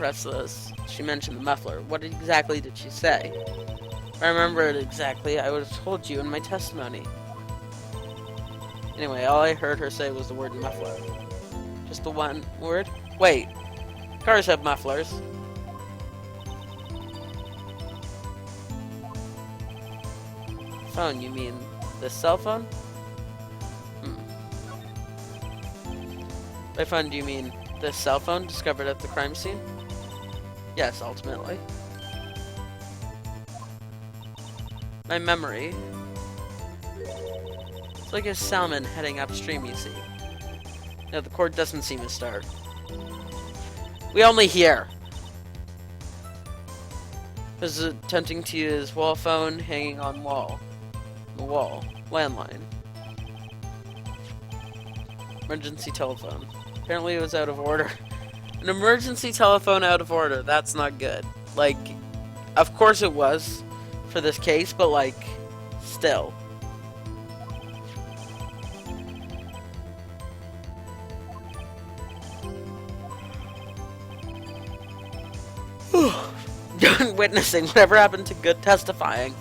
press this, she mentioned the muffler. What exactly did she say? If I remember it exactly, I would have told you in my testimony. Anyway, all I heard her say was the word muffler. Just the one word? Wait, cars have mufflers. Phone, you mean the cell phone? By phone, do you mean the cell phone discovered at the crime scene? Yes, ultimately. My memory. It's like a salmon heading upstream, you see. No, the cord doesn't seem to start. We only hear. Was attempting to use wall phone hanging on wall. The wall. Landline. Emergency telephone. Apparently it was out of order. An emergency telephone out of order. That's not good. Like, of course it was for this case, but like, still. Done witnessing. Whatever happened to good testifying?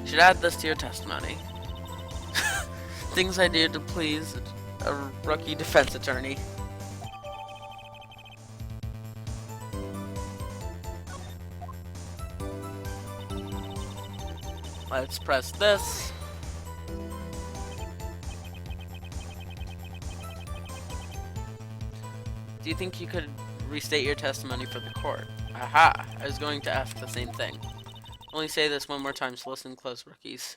You should add this to your testimony. Things I did to please a rookie defense attorney. Let's press this. Do you think you could restate your testimony for the court? Aha! I was going to ask the same thing. Only say this one more time, so listen close, rookies.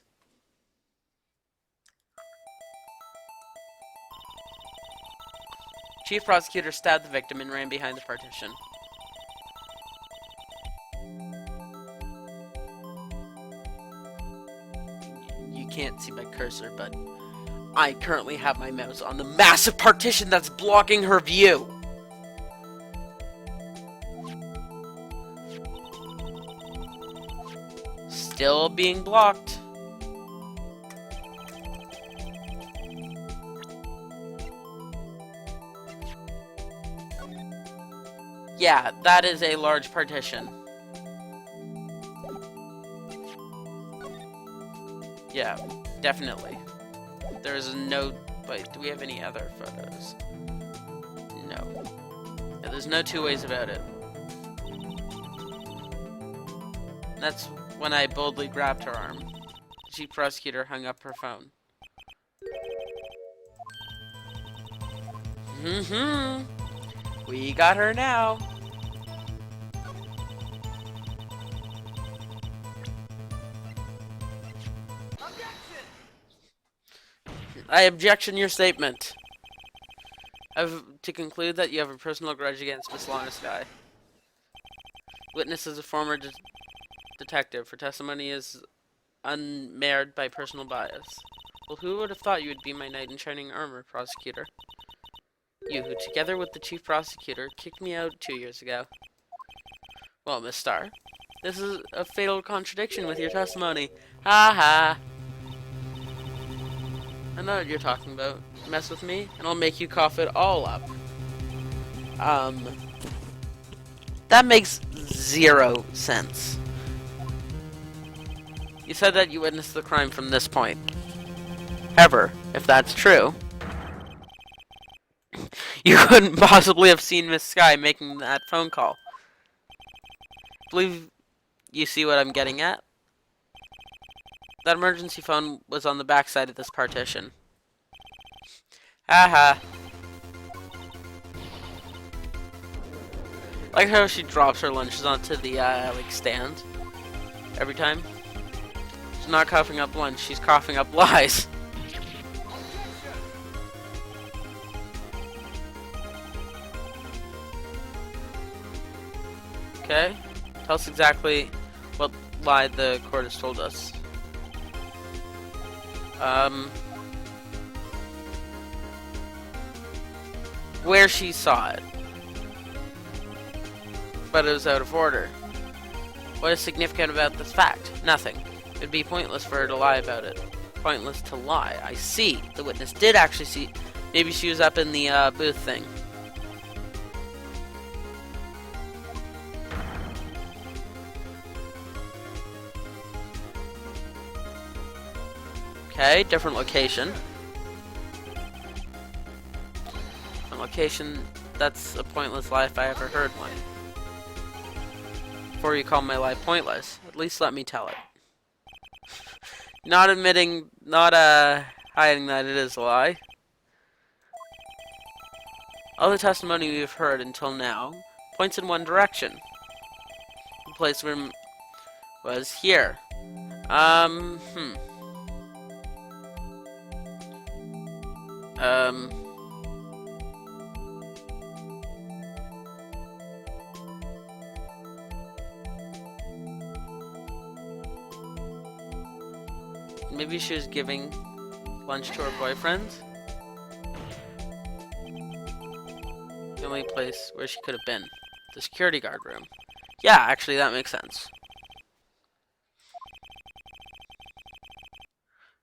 Chief prosecutor stabbed the victim and ran behind the partition. You can't see my cursor, but I currently have my mouse on the massive partition that's blocking her view. Still being blocked. Yeah, that is a large partition. Yeah, definitely. There is no... Wait, do we have any other photos? No. Yeah, there's no two ways about it. That's when I boldly grabbed her arm. The chief prosecutor hung up her phone. We got her now. I objection your statement. I've to conclude that you have a personal grudge against Miss Longsky. Witness is a former detective. Her testimony is unmarred by personal bias. Well, who would have thought you would be my knight in shining armor, prosecutor? You, who together with the chief prosecutor, kicked me out 2 years ago. Well, Miss Starr, this is a fatal contradiction with your testimony. Ha ha! I know what you're talking about. Mess with me, and I'll make you cough it all up. That makes 0 sense. You said that you witnessed the crime from this point. However, if that's true, you couldn't possibly have seen Miss Sky making that phone call. Believe you see what I'm getting at? That emergency phone was on the back side of this partition. Haha. Like how she drops her lunches onto the like stand every time. She's not coughing up lunch, she's coughing up lies. Okay, tell us exactly what lie the court has told us. Where she saw it. But it was out of order. What is significant about this fact? Nothing. It would be pointless for her to lie about it. Pointless to lie. I see. The witness did actually see. Maybe she was up in the booth thing. Okay, different location. Different location. That's a pointless lie if I ever heard one. Before you call my lie pointless, at least let me tell it. Not admitting, not hiding that it is a lie. All the testimony we've heard until now points in one direction. The place where was here. Um. Maybe she was giving lunch to her boyfriend. The only place where she could have been. The security guard room. Yeah, actually that makes sense.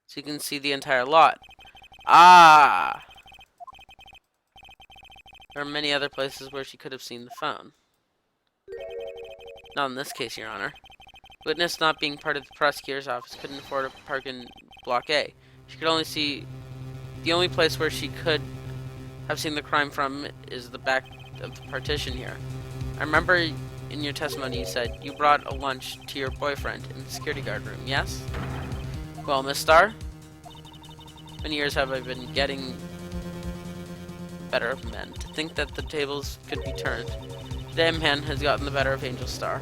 So you can see the entire lot. Ah! There are many other places where she could have seen the phone. Not in this case, Your Honor. Witness not being part of the prosecutor's office couldn't afford a park in Block A. She could only see... The only place where she could have seen the crime from is the back of the partition here. I remember in your testimony you said you brought a lunch to your boyfriend in the security guard room, yes? Well, Miss Starr, many years have I been getting better of men. To think that the tables could be turned. Today a man has gotten the better of Angel Starr.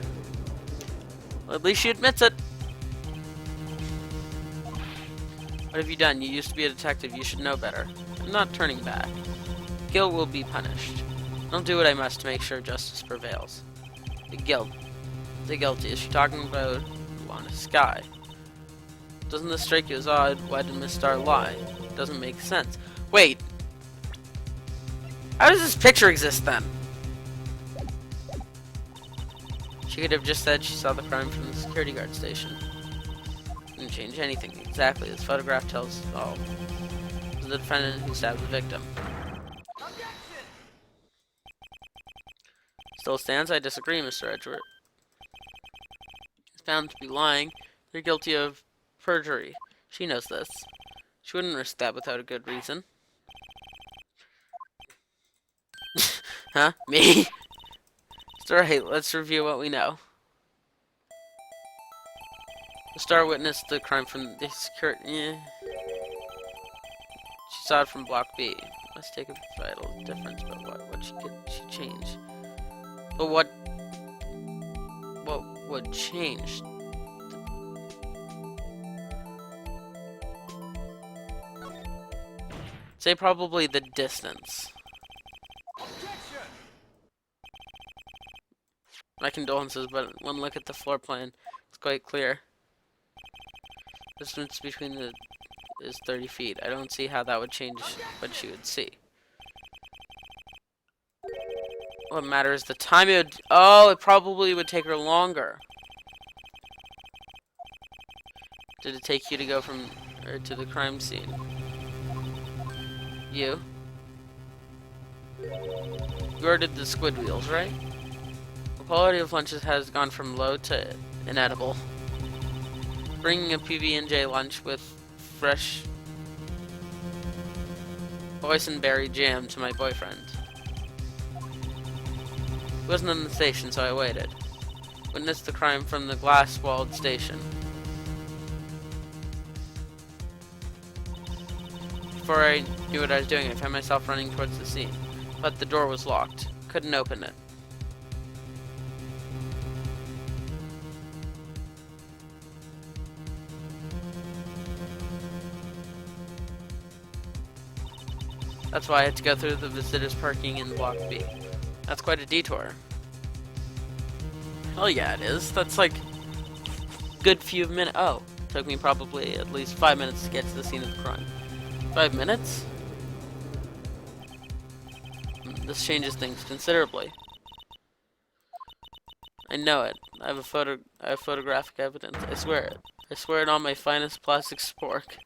Well, at least she admits it. What have you done? You used to be a detective. You should know better. I'm not turning back. Guilt will be punished. I'll do what I must to make sure justice prevails. The guilty. Is she talking about Lana Sky? Doesn't this strike you as odd? Why did Miss Starr lie? Doesn't make sense. Wait. How does this picture exist then? She could have just said she saw the crime from the security guard station. Didn't change anything. Exactly. This photograph tells all. It was the defendant who stabbed the victim. Still stands? I disagree, Mr. Edgeworth. He's found to be lying. They're guilty of perjury. She knows this. She wouldn't risk that without a good reason. Huh? Me? It's alright, let's review what we know. The Star witnessed the crime from the security... She saw it from Block B. Must take a vital difference, but what she change? But what would change? Say probably the distance. My condolences, but one look at the floor plan, it's quite clear. The distance between the is 30 feet. I don't see how that would change what she would see. What matters the time it would... Oh, it probably would take her longer. Did it take you to go from... or to the crime scene? You? You ordered the squid wheels, right? The quality of lunches has gone from low to inedible. Bringing a PB&J lunch with fresh boysenberry jam to my boyfriend. He wasn't in the station, so I waited. Witnessed the crime from the glass-walled station. Before I knew what I was doing, I found myself running towards the scene. But the door was locked. Couldn't open it. That's why I had to go through the visitors parking in Block B. That's quite a detour. Hell yeah, it is. That's like good few minutes. Oh, took me probably at least 5 minutes to get to the scene of the crime. 5 minutes? This changes things considerably. I know it. I have photographic evidence. I swear it. I swear it on my finest plastic spork.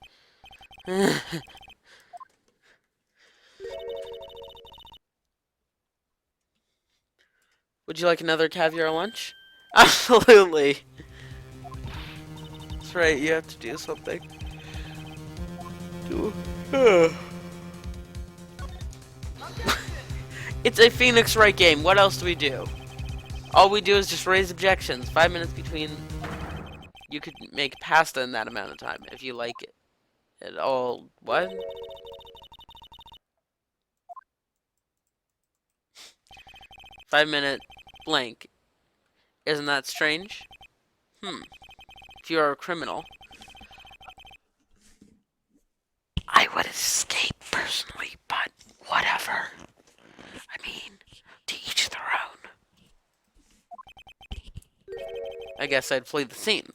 Would you like another caviar lunch? Absolutely. That's right, you have to do something. It's a Phoenix Wright game. What else do we do? All we do is just raise objections. 5 minutes between. You could make pasta in that amount of time if you like it. It all. What? Five-minute blank. Isn't that strange? If you are a criminal, I would escape personally, but whatever. I mean, to each their own. I guess I'd flee the scene.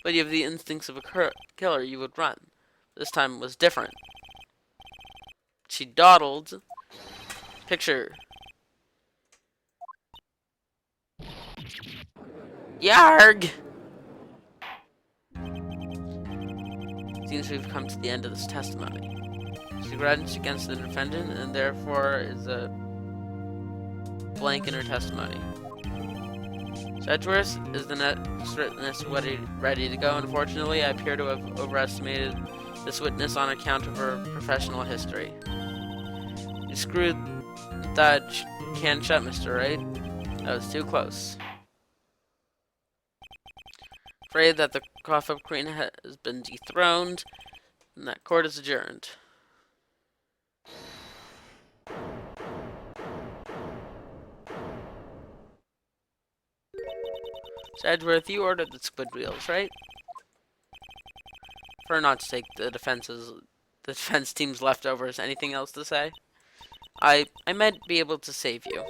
But you have the instincts of a killer, you would run. This time was different. She dawdled. Picture. Yarg! Seems we've come to the end of this testimony. She grudged against the defendant and therefore is a blank in her testimony. Sedgworth is the next witness ready to go. Unfortunately, I appear to have overestimated this witness on account of her professional history. You screwed that can shut, Mr. Wright. That was too close. Afraid that the cough-up queen has been dethroned, and that court is adjourned. Sedgworth, you ordered the squid wheels, right? For not to take the defense team's leftovers. Anything else to say? I might be able to save you.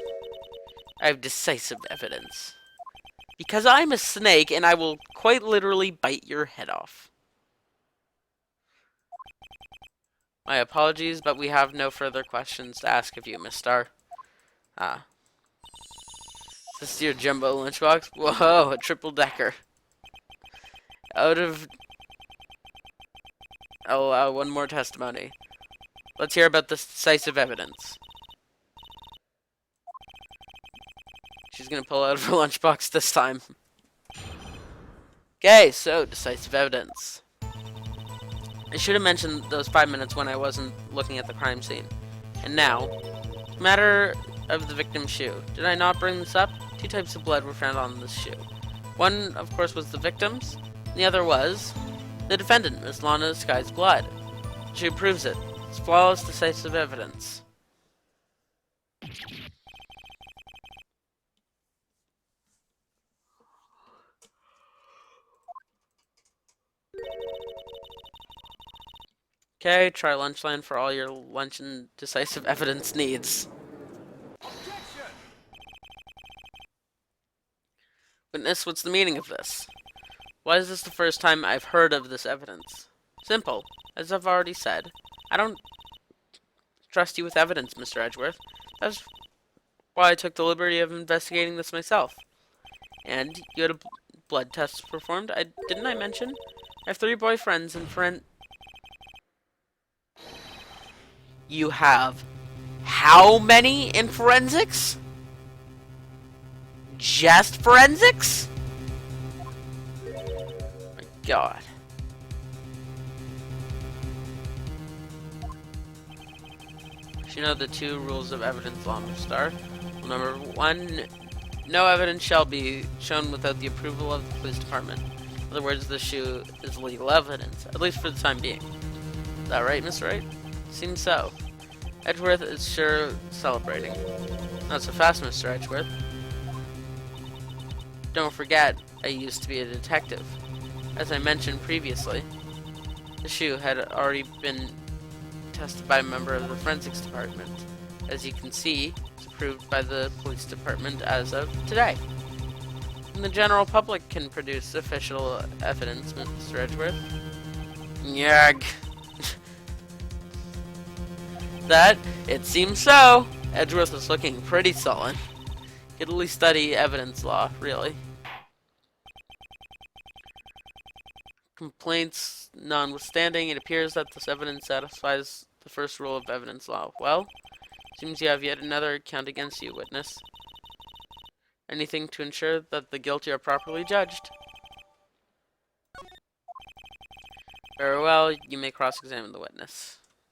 I have decisive evidence. Because I'm a snake, and I will quite literally bite your head off. My apologies, but we have no further questions to ask of you, Miss Starr. Ah. Is this your jumbo lunchbox? Whoa, a triple-decker. Out of... I'll allow one more testimony. Let's hear about the decisive evidence. She's gonna pull out of her lunchbox this time. Okay, so decisive evidence. I should have mentioned those 5 minutes when I wasn't looking at the crime scene. And now, matter of the victim's shoe. Did I not bring this up? 2 types of blood were found on this shoe. One, of course, was the victim's. And the other was the defendant, Miss Lana Sky's blood. The shoe proves it. It's flawless, decisive evidence. Okay, try Lunchline for all your lunch and decisive evidence needs. Witness, what's the meaning of this? Why is this the first time I've heard of this evidence? Simple. As I've already said, I don't trust you with evidence, Mr. Edgeworth. That's why I took the liberty of investigating this myself. And you had a blood test performed, didn't I mention? I have 3 boyfriends and You have how many in forensics? Just forensics? My God. You know the 2 rules of evidence law, Mr. Starr. Rule number 1, no evidence shall be shown without the approval of the police department. In other words, the shoe is legal evidence, at least for the time being. Is that right, Mr. Wright? Seems so. Edgeworth is sure celebrating. Not so fast, Mr. Edgeworth. Don't forget, I used to be a detective. As I mentioned previously, the shoe had already been tested by a member of the forensics department. As you can see, it's approved by the police department as of today. And the general public can produce official evidence, Mr. Edgeworth. Yarg. That, it seems so. Edgeworth was looking pretty sullen. Could at least study evidence law, really. Complaints notwithstanding, it appears that this evidence satisfies the first rule of evidence law. Well, seems you have yet another count against you, witness. Anything to ensure that the guilty are properly judged. Very well, you may cross-examine the witness.